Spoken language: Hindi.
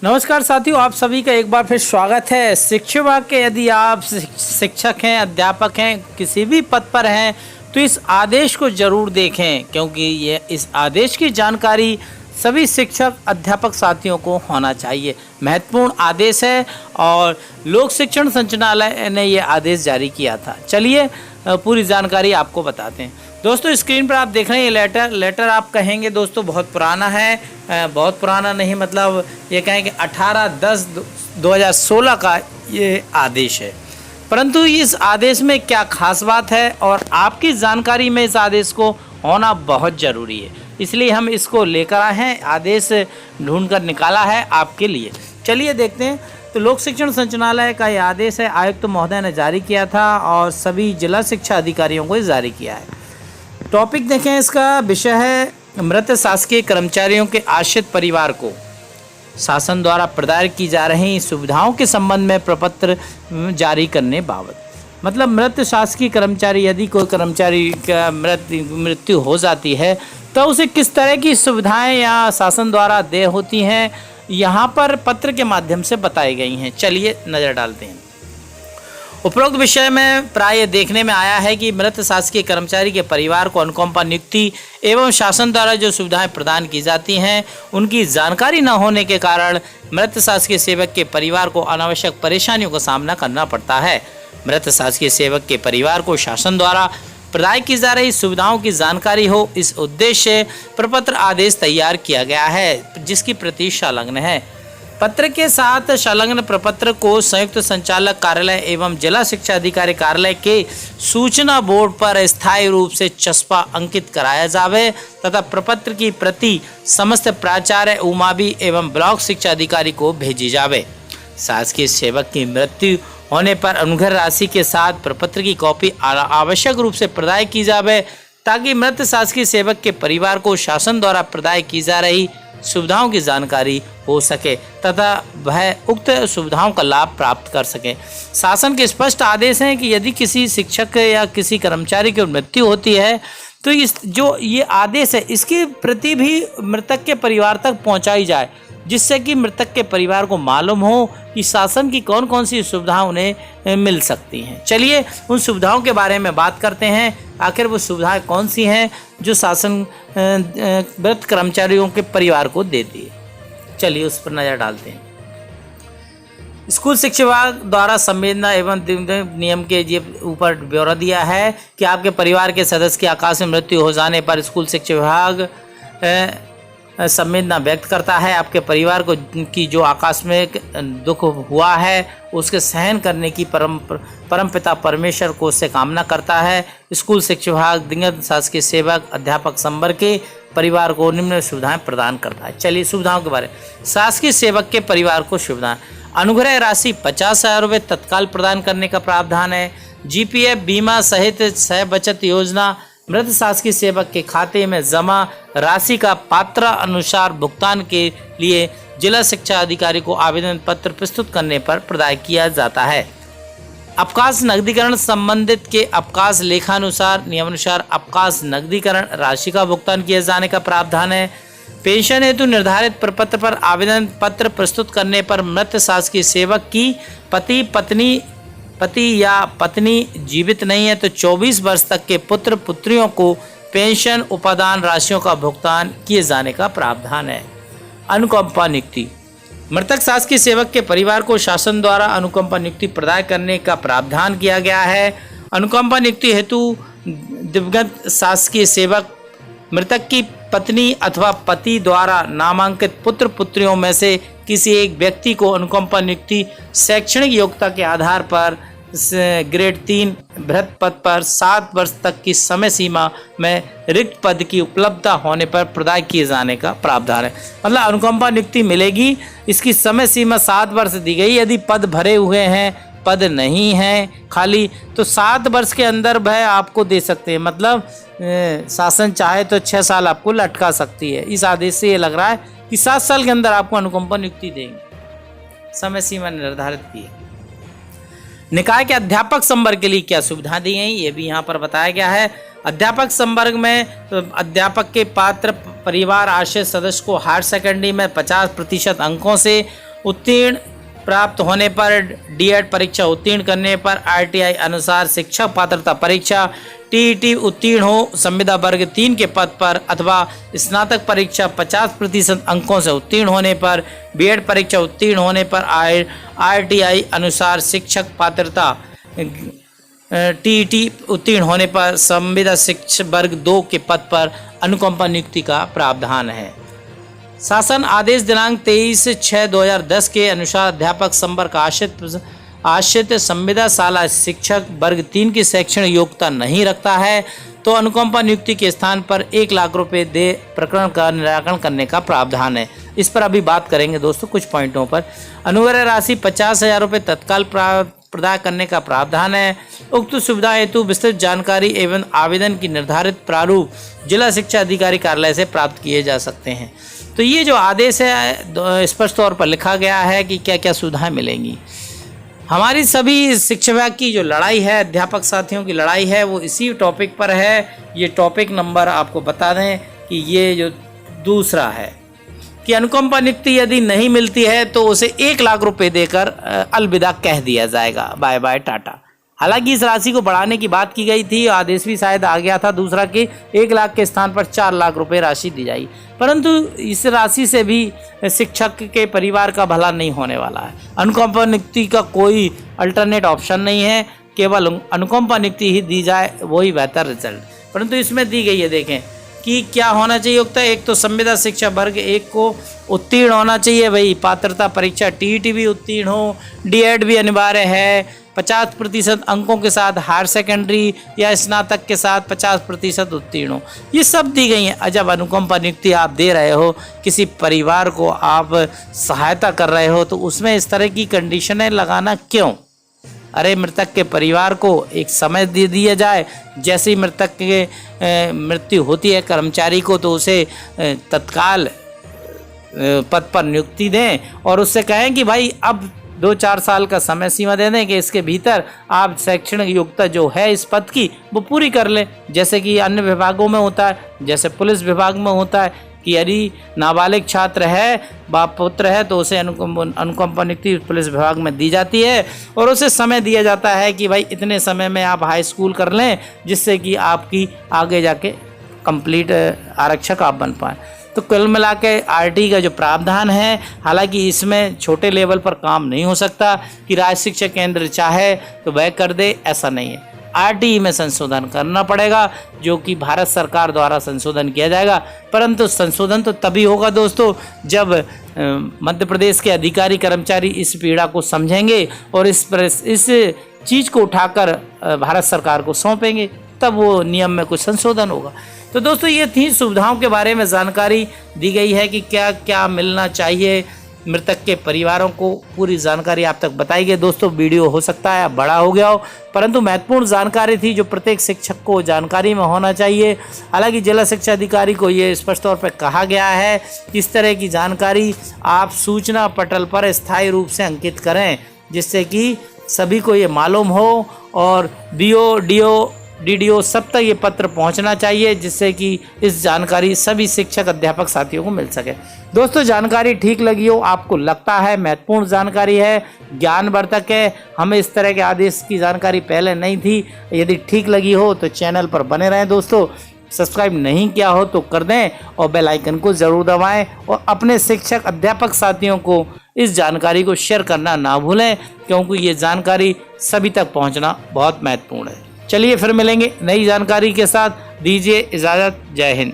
नमस्कार साथियों, आप सभी का एक बार फिर स्वागत है। शिक्षा विभाग के यदि आप शिक्षक हैं, अध्यापक हैं, किसी भी पद पर हैं तो इस आदेश को ज़रूर देखें, क्योंकि ये इस आदेश की जानकारी सभी शिक्षक अध्यापक साथियों को होना चाहिए। महत्वपूर्ण आदेश है और लोक शिक्षण संचालनालय ने ये आदेश जारी किया था। चलिए पूरी जानकारी आपको बताते हैं। दोस्तों, स्क्रीन पर आप देख रहे हैं ये लेटर आप कहेंगे दोस्तों बहुत पुराना है, बहुत पुराना नहीं, मतलब ये कहें कि 18/10/2016 का ये आदेश है। परंतु इस आदेश में क्या खास बात है और आपकी जानकारी में इस आदेश को होना बहुत ज़रूरी है, इसलिए हम इसको लेकर आए हैं, आदेश ढूंढकर निकाला है आपके लिए। चलिए देखते हैं। तो लोक शिक्षण संचालनालय का ये आदेश है, आयुक्त महोदय ने जारी किया था और सभी जिला शिक्षा अधिकारियों को जारी किया है। टॉपिक देखें, इसका विषय है मृत शासकीय कर्मचारियों के आश्रित परिवार को शासन द्वारा प्रदान की जा रही सुविधाओं के संबंध में प्रपत्र जारी करने बाबत। मतलब मृत शासकीय कर्मचारी, यदि कोई कर्मचारी का मृत्यु हो जाती है तो उसे किस तरह की सुविधाएं या शासन द्वारा देय होती हैं, यहाँ पर पत्र के माध्यम से बताई गई हैं। चलिए नज़र डालते हैं। उपरोक्त विषय में प्राय देखने में आया है कि मृत शासकीय कर्मचारी के परिवार को अनुकंपा नियुक्ति एवं शासन द्वारा जो सुविधाएं प्रदान की जाती हैं उनकी जानकारी न होने के कारण मृत शासकीय सेवक के परिवार को अनावश्यक परेशानियों का सामना करना पड़ता है। मृत शासकीय सेवक के परिवार को शासन द्वारा प्रदान की जा रही सुविधाओं की जानकारी हो, इस उद्देश्य प्रपत्र आदेश तैयार किया गया है, जिसकी प्रति संलग्न है। पत्र के साथ संलग्न प्रपत्र को संयुक्त संचालक कार्यालय एवं जिला शिक्षा अधिकारी कार्यालय के सूचना बोर्ड पर स्थायी रूप से चस्पा अंकित कराया जावे तथा प्रपत्र की प्रति समस्त प्राचार्य, उमावी एवं ब्लॉक शिक्षा अधिकारी को भेजी जावे। शासकीय सेवक की मृत्यु होने पर अनुग्रह राशि के साथ प्रपत्र की कॉपी आवश्यक रूप से प्रदान की जावे, ताकि मृत शासकीय सेवक के परिवार को शासन द्वारा प्रदान की जा रही सुविधाओं की जानकारी हो सके तथा वह उक्त सुविधाओं का लाभ प्राप्त कर सके। शासन के स्पष्ट आदेश हैं कि यदि किसी शिक्षक या किसी कर्मचारी की मृत्यु होती है तो इस जो ये आदेश है इसकी प्रति भी मृतक के परिवार तक पहुंचाई जाए, जिससे कि मृतक के परिवार को मालूम हो कि शासन की कौन कौन सी सुविधाएं उन्हें मिल सकती हैं। चलिए उन सुविधाओं के बारे में बात करते हैं। आखिर वो सुविधाएं कौन सी हैं जो शासन मृत कर्मचारियों के परिवार को देती है। चलिए उस पर नज़र डालते हैं। स्कूल शिक्षा विभाग द्वारा संवेदना एवं नियम के ये ऊपर ब्यौरा दिया है कि आपके परिवार के सदस्य की आकस्मिक मृत्यु हो जाने पर स्कूल शिक्षा विभाग संवेदना व्यक्त करता है। आपके परिवार को की जो आकस्मिक दुख हुआ है उसके सहन करने की परमपिता परमेश्वर को उससे कामना करता है। स्कूल शिक्षा विभाग दिवंगत शासकीय सेवक अध्यापक संवर्ग के परिवार को निम्न सुविधाएं प्रदान करता है। चलिए सुविधाओं के बारे में। शासकीय सेवक के परिवार को सुविधाएं: अनुग्रह राशि 50,000 रुपये तत्काल प्रदान करने का प्रावधान है। GPF बीमा सहित सह बचत योजना मृत शासकीय सेवक के खाते में जमा राशि का पात्र अनुसार भुगतान के लिए जिला शिक्षा अधिकारी को आवेदन पत्र प्रस्तुत करने पर प्रदान किया जाता है। अवकाश नकदीकरण संबंधित के अवकाश लेखानुसार नियमानुसार अवकाश नकदीकरण राशि का भुगतान किए जाने का प्रावधान है। पेंशन हेतु निर्धारित प्रपत्र पर आवेदन पत्र प्रस्तुत करने पर मृत शासकीय सेवक की पति या पत्नी जीवित नहीं है तो 24 वर्ष तक के पुत्र पुत्रियों को पेंशन उपादान राशियों का भुगतान किए जाने का प्रावधान है। अनुकंपा नियुक्ति: मृतक शासकीय सेवक के परिवार को शासन द्वारा अनुकंपा नियुक्ति प्रदान करने का प्रावधान किया गया है। अनुकंपा नियुक्ति हेतु दिवंगत शासकीय सेवक मृतक की पत्नी अथवा पति द्वारा नामांकित पुत्र पुत्रियों में से किसी एक व्यक्ति को अनुकंपा नियुक्ति शैक्षणिक योग्यता के आधार पर ग्रेड 3 भृत पद पर 7 वर्ष तक की समय सीमा में रिक्त पद की उपलब्धता होने पर प्रदान किए जाने का प्रावधान है। मतलब अनुकंपा नियुक्ति मिलेगी, इसकी समय सीमा 7 वर्ष दी गई। यदि पद भरे हुए हैं, पद नहीं हैं खाली, तो 7 वर्ष के अंदर वह आपको दे सकते हैं। मतलब शासन चाहे तो 6 साल आपको लटका सकती है। इस आदेश से ये लग रहा है कि 7 साल के अंदर आपको अनुकंपा नियुक्ति देंगे, समय सीमा निर्धारित की है। निकाय के अध्यापक संवर्ग के लिए क्या सुविधा दी गई ये भी यहाँ पर बताया गया है। अध्यापक संवर्ग में अध्यापक के पात्र परिवार आश्रित सदस्य को हायर सेकेंडरी में 50% अंकों से उत्तीर्ण प्राप्त होने पर, डीएड परीक्षा उत्तीर्ण करने पर, आरटीआई अनुसार शिक्षक पात्रता परीक्षा, टीईटी उत्तीर्ण हो संविदा वर्ग 3 के पद पर, अथवा स्नातक परीक्षा 50% अंकों से उत्तीर्ण होने पर, बीएड परीक्षा उत्तीर्ण होने पर, आरटीआई अनुसार शिक्षक पात्रता टीईटी उत्तीर्ण होने पर, संविदा शिक्षक वर्ग 2 के पद पर अनुकंपा नियुक्ति का प्रावधान है। शासन आदेश दिनांक 23/6/2010 के अनुसार अध्यापक संवर्ग आश्रित संविदा शाला शिक्षक वर्ग 3 की शैक्षणिक योग्यता नहीं रखता है तो अनुकंपा नियुक्ति के स्थान पर 1 लाख रुपए दे प्रकरण का निराकरण करने का प्रावधान है। इस पर अभी बात करेंगे दोस्तों कुछ पॉइंटों पर। अनुग्रह राशि 50,000 रुपये तत्काल प्रदान करने का प्रावधान है। उक्त सुविधा हेतु विस्तृत जानकारी एवं आवेदन की निर्धारित प्रारूप जिला शिक्षा अधिकारी कार्यालय से प्राप्त किए जा सकते हैं। तो ये जो आदेश है स्पष्ट तौर पर लिखा गया है कि क्या क्या सुविधाएं मिलेंगी। हमारी सभी शिक्षा विभाग की जो लड़ाई है, अध्यापक साथियों की लड़ाई है, वो इसी टॉपिक पर है। ये टॉपिक नंबर आपको बता दें कि ये जो दूसरा है कि अनुकंपा नियुक्ति यदि नहीं मिलती है तो उसे 1 लाख रुपए देकर अलविदा कह दिया जाएगा, बाय बाय टाटा। हालांकि इस राशि को बढ़ाने की बात की गई थी, आदेश भी शायद आ गया था दूसरा कि 1 लाख के स्थान पर 4 लाख रुपए राशि दी जाएगी, परंतु इस राशि से भी शिक्षक के परिवार का भला नहीं होने वाला है। अनुकंपा नियुक्ति का कोई अल्टरनेट ऑप्शन नहीं है, केवल अनुकंपा नियुक्ति ही दी जाए वही बेहतर रिजल्ट। परंतु इसमें दी गई है, देखें कि क्या होना चाहिए युक्त। एक तो संविदा शिक्षा वर्ग 1 को उत्तीर्ण होना चाहिए, वही पात्रता परीक्षा टीईटी भी उत्तीर्ण हो, डीएड भी अनिवार्य है, 50% अंकों के साथ हायर सेकेंडरी या स्नातक के साथ 50% उत्तीर्ण हो। ये सब दी गई हैं। जब अनुकंपा नियुक्ति आप दे रहे हो, किसी परिवार को आप सहायता कर रहे हो, तो उसमें इस तरह की कंडीशनें लगाना क्यों? अरे मृतक के परिवार को एक समय दे दिया जाए, जैसे ही मृतक के मृत्यु होती है कर्मचारी को तो उसे तत्काल पद पर नियुक्ति दें और उससे कहें कि भाई अब 2-4 साल का समय सीमा दे दें कि इसके भीतर आप शैक्षणिक योग्यता जो है इस पद की वो पूरी कर लें, जैसे कि अन्य विभागों में होता है, जैसे पुलिस विभाग में होता है कि यदि नाबालिग छात्र है, बाप पुत्र है, तो उसे अनुकंपा नियुक्ति पुलिस विभाग में दी जाती है और उसे समय दिया जाता है कि भाई इतने समय में आप हाई स्कूल कर लें, जिससे कि आपकी आगे जाके कंप्लीट आरक्षक आप बन पाएँ। तो कुल मिला के आरटी का जो प्रावधान है, हालांकि इसमें छोटे लेवल पर काम नहीं हो सकता कि राज्य शिक्षा केंद्र चाहे तो वह कर दे, ऐसा नहीं है। आरटी में संशोधन करना पड़ेगा, जो कि भारत सरकार द्वारा संशोधन किया जाएगा। परंतु संशोधन तो तभी होगा दोस्तों जब मध्य प्रदेश के अधिकारी कर्मचारी इस पीड़ा को समझेंगे और इस चीज़ को उठाकर भारत सरकार को सौंपेंगे, तब वो नियम में कुछ संशोधन होगा। तो दोस्तों ये थी सुविधाओं के बारे में जानकारी दी गई है कि क्या क्या मिलना चाहिए मृतक के परिवारों को, पूरी जानकारी आप तक बताई गई। दोस्तों वीडियो हो सकता है बड़ा हो गया हो, परंतु महत्वपूर्ण जानकारी थी जो प्रत्येक शिक्षक को जानकारी में होना चाहिए। हालांकि जिला शिक्षा अधिकारी को ये स्पष्ट तौर पर कहा गया है कि इस तरह की जानकारी आप सूचना पटल पर स्थायी रूप से अंकित करें, जिससे कि सभी को ये मालूम हो और बीओ डीओ डीडीओ सब तक ये पत्र पहुंचना चाहिए, जिससे कि इस जानकारी सभी शिक्षक अध्यापक साथियों को मिल सके। दोस्तों जानकारी ठीक लगी हो, आपको लगता है महत्वपूर्ण जानकारी है, ज्ञानवर्धक है, हमें इस तरह के आदेश की जानकारी पहले नहीं थी, यदि ठीक लगी हो तो चैनल पर बने रहें। दोस्तों सब्सक्राइब नहीं किया हो तो कर दें और बेल आइकन को ज़रूर दबाएं और अपने शिक्षक अध्यापक साथियों को इस जानकारी को शेयर करना ना भूलें, क्योंकि ये जानकारी सभी तक पहुंचना बहुत महत्वपूर्ण है। चलिए फिर मिलेंगे नई जानकारी के साथ, दीजिए इजाज़त, जय हिंद।